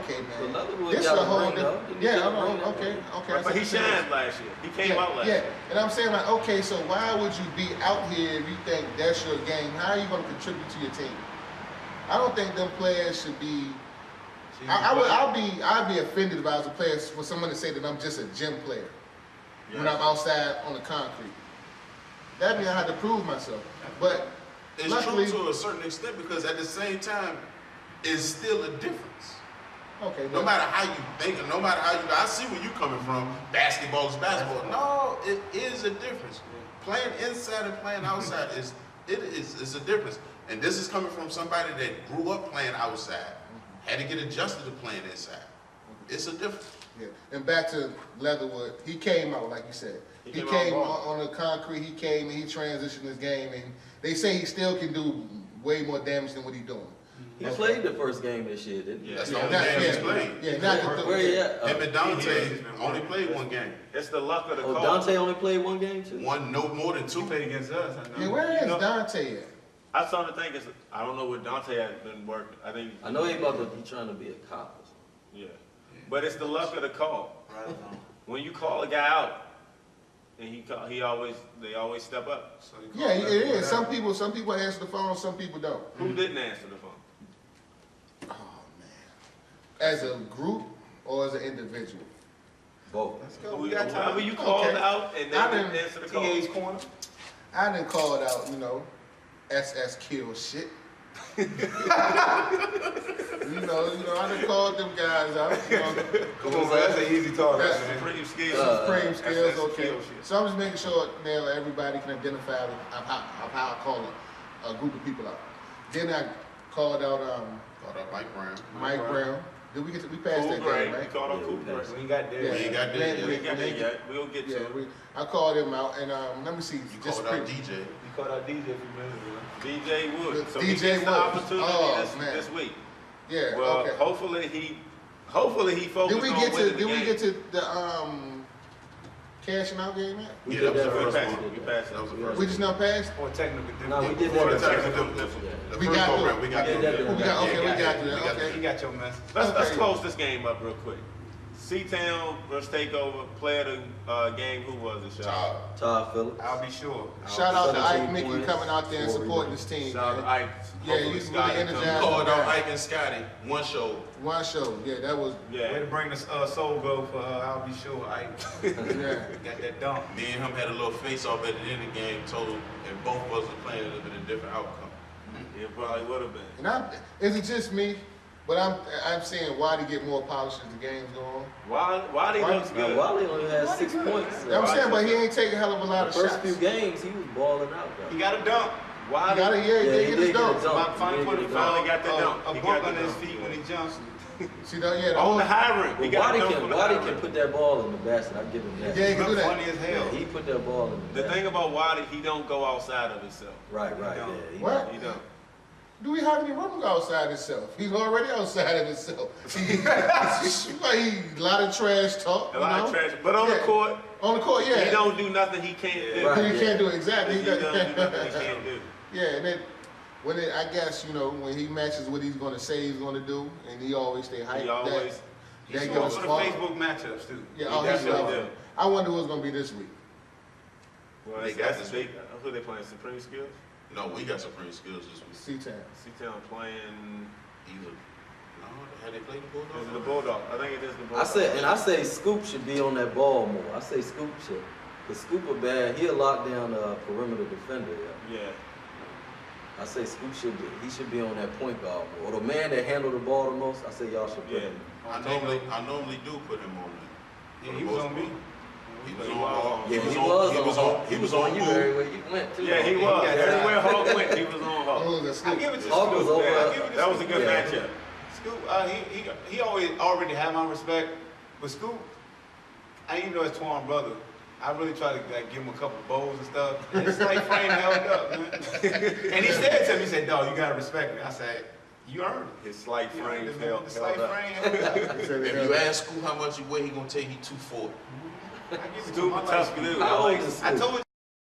okay, man. Leatherwood This is a whole different. Yeah, okay. But he shined last year. He came out last year. And I'm saying like, okay, so why would you be out here if you think that's your game? How are you going to contribute to your team? I don't think them players should be. I'd be offended if I was a player for someone to say that I'm just a gym player when I'm outside on the concrete. That means I had to prove myself. But it's luckily, true to a certain extent because at the same time, it's still a difference. Okay. No matter how you think, no matter how you, I see where you're coming from. Basketball is basketball. No, it is a difference. Playing inside and playing outside is a difference. And this is coming from somebody that grew up playing outside, had to get adjusted to playing inside. It's a difference. Yeah. And back to Leatherwood, he came out like you said. He came on the concrete. He came and he transitioned his game, and they say he still can do way more damage than what he's doing. He played the first game this year, didn't he? That's the only game he's played. Yeah, not where he at? Him and Dante only played one game. It's the luck of the call. Dante only played one game too? One, no more than two. He played against us. I know. Yeah, where is Dante at? I started to think I don't know what Dante has been working. I know he trying to be a cop or something. Yeah. But it's the luck of the call. Right on. When you call a guy out, and they always step up. So yeah, it is. Some people answer the phone, some people don't. Who didn't answer the phone? Oh man. As a group or as an individual? Both. Let's go. We got time. Whoever you called out and they didn't answer the call. TA's corner. I didn't call it out, SS kill shit. I done called them guys out. Come on, man, that's an easy target, man. Supreme skills. Supreme skills, okay. So I'm just making sure now everybody can identify how I call a group of people out. Then I called out Mike Brown. Mike Brown. Did we passed that game, right? We called out Cooper. We ain't got there. We ain't got there We ain't got there yet. We'll get to it. I called him out, and let me see. You called out DJ. You called out DJ a few minutes ago. DJ Wood. So DJ he gets the Wood. opportunity this week. Yeah. Well, okay. hopefully he focused on winning the game. Did we get to the cashing out game yet? Yeah, that was the first one. We passed it. We just not passed? Or technical difference. No, we did Before the that. technical difference. The We first got program, through. we got through. We got to that. You Okay. got your message. Let's close this game up real quick. C-Town versus Takeover. Player of the game, who was it, Sean? Todd Phillips. I'll be sure. Shout out to 17 Ike Mickey points, coming out there and 4 supporting his team. Shout out to Ike. Yeah, Hopefully you Scotty really comes. energized. Called out Ike and Scotty. One show. One show. Yeah, that was. Yeah. Way to bring the soul go for I'll be sure. Yeah. Got that dunk. Me and him had a little face off at the end of the game, total, and both of us were playing, it would have been a different outcome. It probably would have been. And is it just me? But I'm saying Waddy get more polish as the games go on. Waddy looks good. Wally only had 6 points. I'm saying, but he ain't taking a hell of a lot of The shots. first few games, he was balling out, though. He got a dunk. Waddy. He did get his get a dunk. dunk. Finally put finally got the dunk. A He bump got the under his dunk. feet when he jumps. See, the On the high rim. But He got Waddy can put that ball in the basket. I give him that. Yeah, he can do that. Funny as hell. He put that ball in the The basket. thing about Waddy, he don't go outside of himself. Right. He don't. Yeah, What? He don't. Do we have any room to go outside himself? He's already outside of himself. A lot of trash talk. A lot of trash. But on the court, yeah. he don't do nothing he can't do. Right. He can't do it exactly. He don't do nothing he can't do. Yeah, and then I guess when he matches what he's going to say he's going to do, and he always stay hyped. He always. He's that showing gives for the spark. Facebook matchups too. Yeah, He definitely he's do. I wonder who it's going to be this week. Well, They got this week. Who they playing? Supreme Skills? No, we got Supreme Skills this week. C-Town. C-Town playing. Either. No, had they played the Is it the Bulldogs? Bulldog? I think it is the Bulldog. I say Scoop should be on that ball more. I say Scoop should. Because Scoop a bad, he'll lock down a perimeter defender. Yeah. I say Scoop should be on that point guard more. Or the man that handled the ball the most, I say y'all should put him. I normally do put him on there. Yeah, he was on me. He was on. Yeah, he was on you everywhere you went too. Yeah, he was. Everywhere Hawk went, he was on Hawk. I give it to Hawk was Scoop. over. I give it to That was a Scoop. good matchup. Scoop, he already had my respect, but Scoop, I didn't know his twin brother. I really tried to give him a couple bowls and stuff. And his slight frame held up, man. And he said to me, he said, "Dog, you gotta respect me." I said, "You earned it." His slight frame The held slight up. frame held up. If you ask Scoop how much he weigh, he gonna tell you 240. I give it to Scoop him. a tough dude. How old is I Scoop? told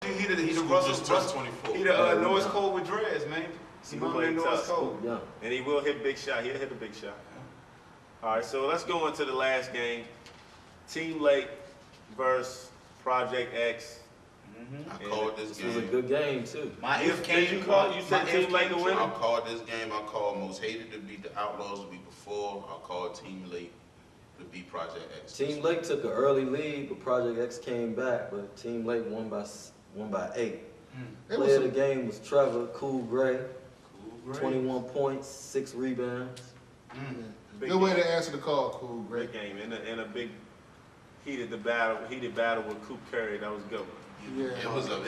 you he the Scoop Russell just turned 24. He the Norris Cole with dreads, man. He He played Norris tough. Cole. Yeah. And he will hit big shot. He'll hit a big shot. All right, so let's go into the last game. Team Lake versus Project X. I called this This was a game. good game too. My You if came. you call? You said my Team if Lake came to true. win? I called this game. I called Most Hated to beat the Outlaws the week before. I called Team Lake to beat Project X. Team Lake took an early lead, but Project X came back, but Team Lake won by 8. It was Player of the some- game was Trevor Cool Gray, Cool, great. 21 points, 6 rebounds. Big Good way game. to answer the call, cool, great. Great game. In a big heated battle with Coop Curry. That was a good one. Yeah.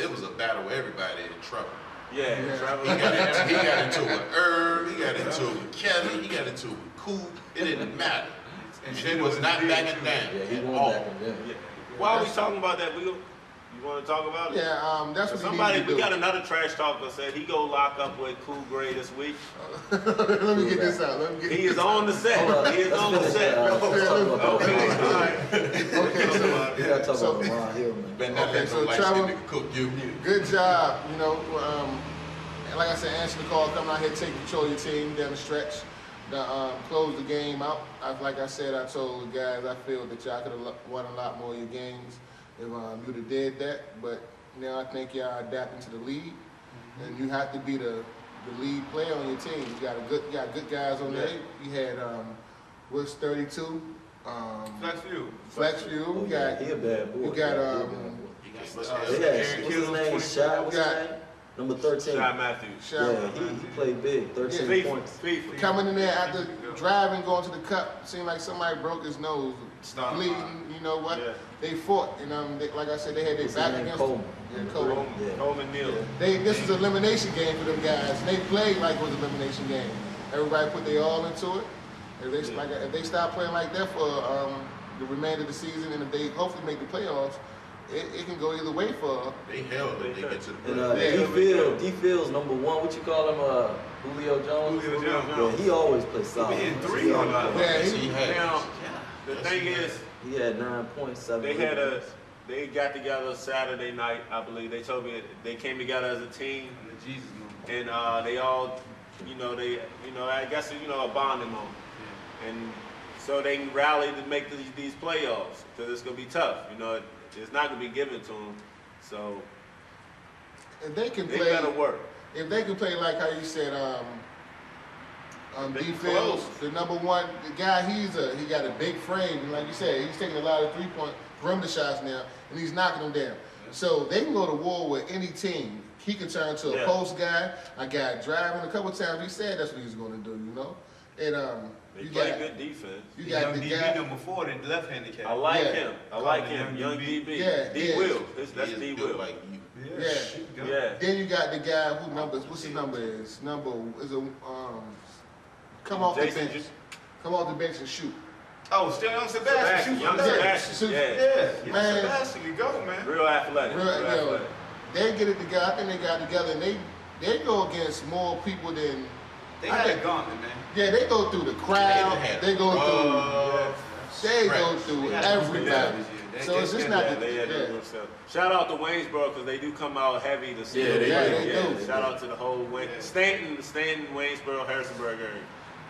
It was a battle with everybody in trouble. Yeah, Yeah. Trevor. He got into it with Herb, he got into it with Kelly, he got into it with Coop. It didn't matter. And he was not backing down Yeah, he at won all. back in there. Yeah. While we talking about that, you want to talk about it? Yeah, that's what Somebody, he needs we to got do. another trash talker said he go lock up with Cool Gray this week. Let me get this out. Let me get He is on the set. Hold on, He is let's on the finish, set. let's talk about Okay, Lamar all Hill. right. Okay, so We gotta talk So- about Lamar Hill, man. Better not Okay, let so no light Trevor- skin nigga cook you. good job. You know, and like I said, answer the call, coming out here, take control of your team down the stretch. Close the game out. Like I said, I told the guys I feel that y'all could have won a lot more of your games if you'd have did that. But now I think y'all adapting to the lead, and you have to be the lead player on your team. You got good guys on there. You had what's 32. Flex View. Flex View. Oh, You yeah, got he a bad boy. you got He a bad boy. They had, what's his name? Shy, what's his name? Number 13. Shot Matthews. Shaq. Yeah, he played big, 13 Yeah. points. FIFA. Coming in there after driving, going to the cup, seemed like somebody broke his nose, Starting bleeding. You know what? Yeah. They fought, and like I said, they had their What's his back name? against Coleman. Yeah, Coleman. Yeah. Coleman Neal. This is an elimination game for them guys. And they played like it was an elimination game. Everybody put their all into it. If they start playing like that for the remainder of the season, and if they hopefully make the playoffs, it can go either way for. They held them. They get to the And playoffs. D Field's number 1. What you call him? Julio Jones. Julio Jones. Yeah, he always plays solid. hitting He three on always that. plays. Yeah, Yes, he has. Now, the Yes, thing he is, has. He had 9 points, 7 they got together Saturday night, I believe. They told me they came together as a team, And the Jesus movement. and they all, I guess a bonding moment. And so they can rally to make these playoffs because it's gonna be tough. It's not gonna be given to them. So If they can they play, gotta work. if they can play like how you said, They D can Fields, close. the number one, the guy, he got a big frame, and like you said, he's taking a lot of 3-point perimeter shots now, and he's knocking them down. So they can go to war with any team. He can turn to a Yeah. post guy, a guy driving. A couple times he said that's what he's going to do, And They you play got good defense. you got Young the DB guy. number 4, the left handicap. I like Yeah. him. I Call like it him. young Young DB. Yeah, D yeah. Will. He That's is D built Will. like you. Yeah. Shoot, go. Yeah. Then you got the guy what's his number is? Number is a come off the Jason bench. Come off the bench and shoot. Oh, still young Sebastian. Shoot Young from there. Sebastian. Shoot. Yeah. Yeah, Man. young Sebastian, you go, man. Real athletic. Real, Real yo, athletic. they get it together. I think they got together, and they go against more people than. They I had think- a gauntlet, man. Yeah, they go through the crowd. They go through. They go through They had a good everybody. job this year. So it's just not Yeah, the. they had Yeah. their good stuff. Shout out to Waynesboro because they do come out heavy to see. Yeah, they do. Shout out to the whole Yeah. Stanton, Waynesboro, Harrisonburg area.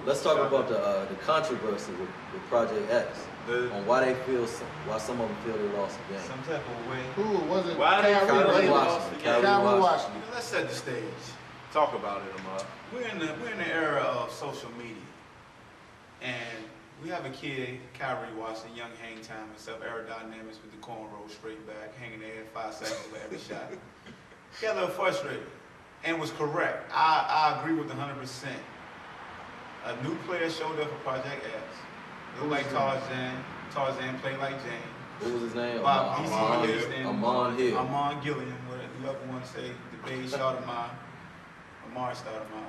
Let's talk about the controversy with Project X on why some of them feel they lost the game. Some type of way. Who was it? Why they Kyrie feel they Washington. lost the game? Kyrie Washington. Let's set the stage. Talk about it, Amar. We're in the era of social media, and we have a kid, Kyrie Washington, young hang time and stuff, aerodynamics with the cornrow straight back, hanging there at 5 seconds for every shot. He got a little frustrated, and was correct. I agree with 100%. A new player showed up for Project X. Looked like Tarzan. Tarzan played like Jane. What was his name? Bob, he's Amon Hill. Hill. Amon Hill. Amon Gilliam, whatever you ever want to say, the Bay shot of mine. Amar started mine.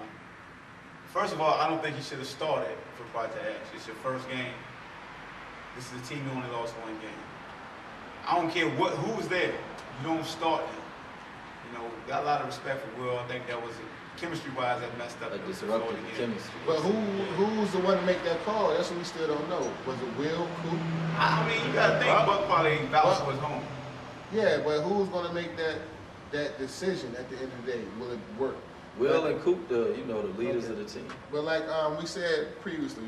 First of all, I don't think he should have started for Project X. It's your first game. This is a team who only lost one game. I don't care who was there. You don't start him. Got a lot of respect for Will. I think that was chemistry-wise that messed up. That the disrupted flow of the game. chemistry. But who's the one to make that call? That's what we still don't know. Was it Will, Coop? I mean, you got to think Buck probably ain't vouch for his home. Yeah, but who's going to make that decision at the end of the day? Will it work? Will and Coop, the leaders Okay. of the team. But like we said previously,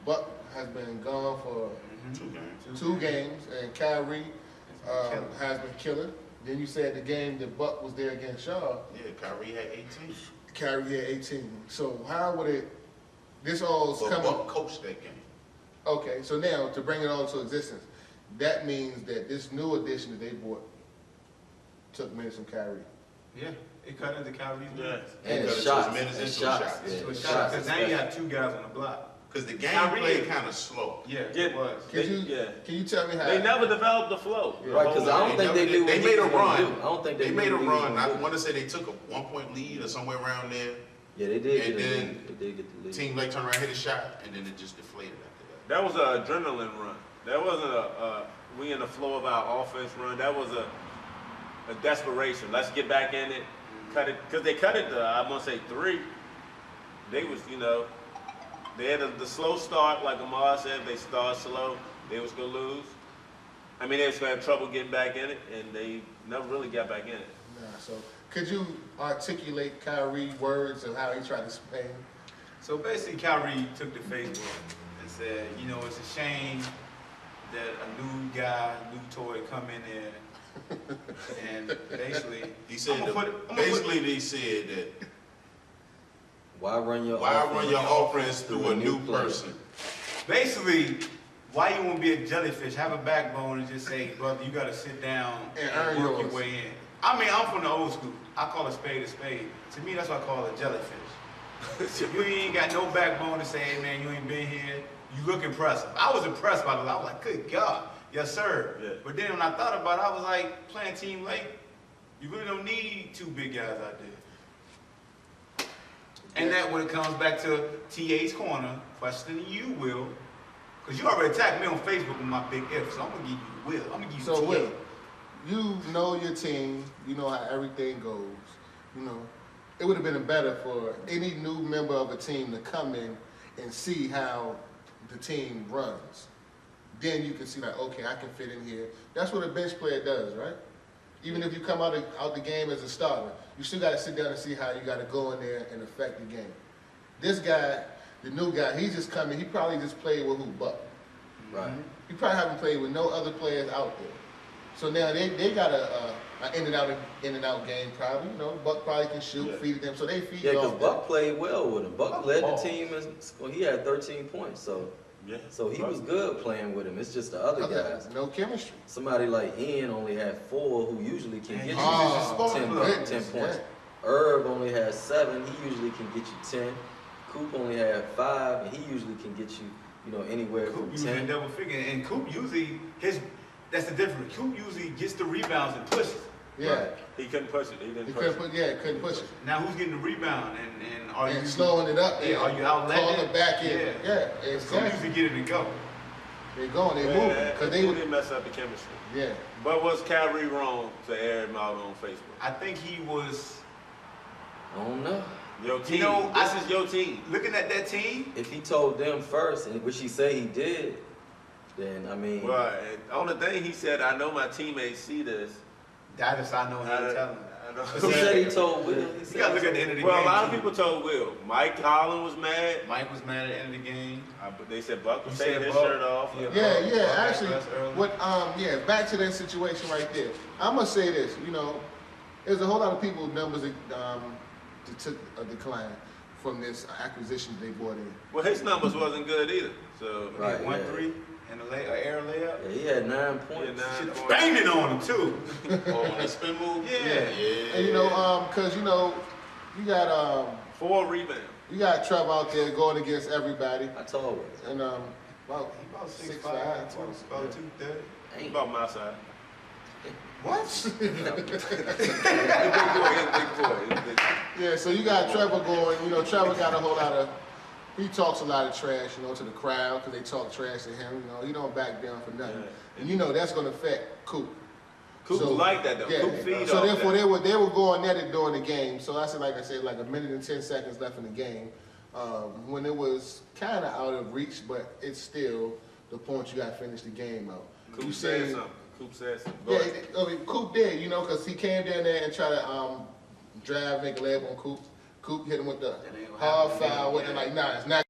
Buck has been gone for 2 games. 2 games, and Kyrie Killer. has been killing. Then you said the game that Buck was there against Shaw, Yeah, Kyrie had 18. Kyrie had 18. So how would it? This all's But coming. Buck coached that game. Okay, so now to bring it all into existence, that means that this new addition that they bought took minutes from Kyrie. Yeah, it cut into Kyrie's minutes. And Because shots. it was minutes And into shots. shots. Yeah, So it's shots because now you especially. have 2 guys on the block. Because the game Kyrie played is- kind of slow. Yeah, Yeah. it was. Can you tell me how? They never developed the flow. Right, because I don't think they knew what They he made a was gonna run. do. I don't think They made a knew what he was run. gonna I do. want to say they took a 1-point lead or somewhere around there. Yeah, they did. And get a then lead. They did get the lead. Team Lake turned around, hit a shot, and then it just deflated after That was an adrenaline run. That wasn't a we in the flow of our offense run. That was a desperation. Let's get back in it, cut it, because they cut it to, I'm gonna say 3. They was, they had the slow start, like Amar said. They start slow, they was gonna lose. I mean, they was gonna have trouble getting back in it, and they never really got back in it. Nah, so could you articulate Kyrie's words of how he tried to explain? So basically, Kyrie took to Facebook and said, it's a shame that a new guy, new toy come in there, and basically, that. He said, he said that Why run your offense through a new player? person? basically, why you won't be a jellyfish? Have a backbone and just say, brother, you got to sit down And and earn work yours. your way in. I mean, I'm from the old school. I call a spade a spade. To me, that's what I call a jellyfish. If you ain't got no backbone to say, hey man, you ain't been here, you look impressive. I was impressed by the I was like, good God, yes sir. Yeah. But then when I thought about it, I was like, playing Team Lake, you really don't need 2 big guys out there. And that when it comes back to TA's corner, questioning you, Will, because you already attacked me on Facebook with my big if, so I'm gonna give you Will. I'm gonna give you So TA. Will, you know your team, you know how everything goes. It would have been better for any new member of a team to come in and see how the team runs. Then you can see like, okay, I can fit in here. That's what a bench player does, right? Even if you come out the game as a starter, you still got to sit down and see how you got to go in there and affect the game. This guy, the new guy, he's just coming. He probably just played with who? Buck. Right. He probably haven't played with no other players out there. So now they got an in and out game probably. Buck probably can shoot, Yeah. feed them. So they feed Yeah, because off Buck played well with him. Buck Buck led the balls. team. He had 13 points, so he was good playing with him. It's just the other guys. no chemistry. Somebody like Ian only had 4, who usually can And get he you was just 10, spark plug. 10 points. Yeah. Herb only has 7. He usually can get you 10. Coop only had 5, and he usually can get you, anywhere Coop from usually 10. double figure, and Coop usually that's the difference. Coop usually gets the rebounds and pushes. Yeah. He couldn't push it. He didn't He push couldn't it. couldn't push it. Now who's getting the rebound and are you And slowing it up. Yeah, are you outletting Calling it? it back in. Yeah. Yeah, Coop exactly. usually get it and go. They're going, they're moving. Because They they didn't mess up the chemistry. yeah. But was Kyrie wrong to air him out on Facebook? I think he was I don't know. Your team. know, this is your team. looking at that team. If he told them first, and which he said he did, then I mean, Well, on the thing he said, I know my teammates see this. That is I know he ain't telling. I know. who said he told Will? He You said gotta look at the end of the Well, a game. lot of too. people told Will. Mike Holland was mad. Mike was mad at the end of the game. But they said Buck was You taking said his Buck? shirt off. Yeah. Yeah, yeah. Buck Actually, asked us earlier. what back to that situation right there. I'm gonna say this, there's a whole lot of people numbers that took a decline from this acquisition they brought in. Well, his numbers wasn't good either. So He Right, hit 1 yeah. 3 and an air layup. Yeah, he had 9 yeah, points. 9 Shit points. banging on him too. Oh, on that spin move? Yeah. And because you got 4 rebounds. you got Trevor out there going against everybody, I told him. and well, He about 6'5", 6'5", about 230. Ain't. About my side. What? Big boy, he's a big boy. yeah. So you got Trevor going. Trevor got a whole lot of. He talks a lot of trash, to the crowd because they talk trash to him. He don't back down for nothing, Yeah. and that's gonna affect Coop. Coop So, like that though. Yeah. Coop feed So off therefore, that. they were going at it during the game. So like I said, like a minute and 10 seconds left in the game, when it was kind of out of reach, but it's still the point you got to finish the game out. Coop You said seen- something. Coop said something. Go Yeah, ahead. Coop did, because he came down there and tried to drive, make a layup on Coop. Coop hit him with the That ain't gonna hard happen again. foul, and like, nah, it's not.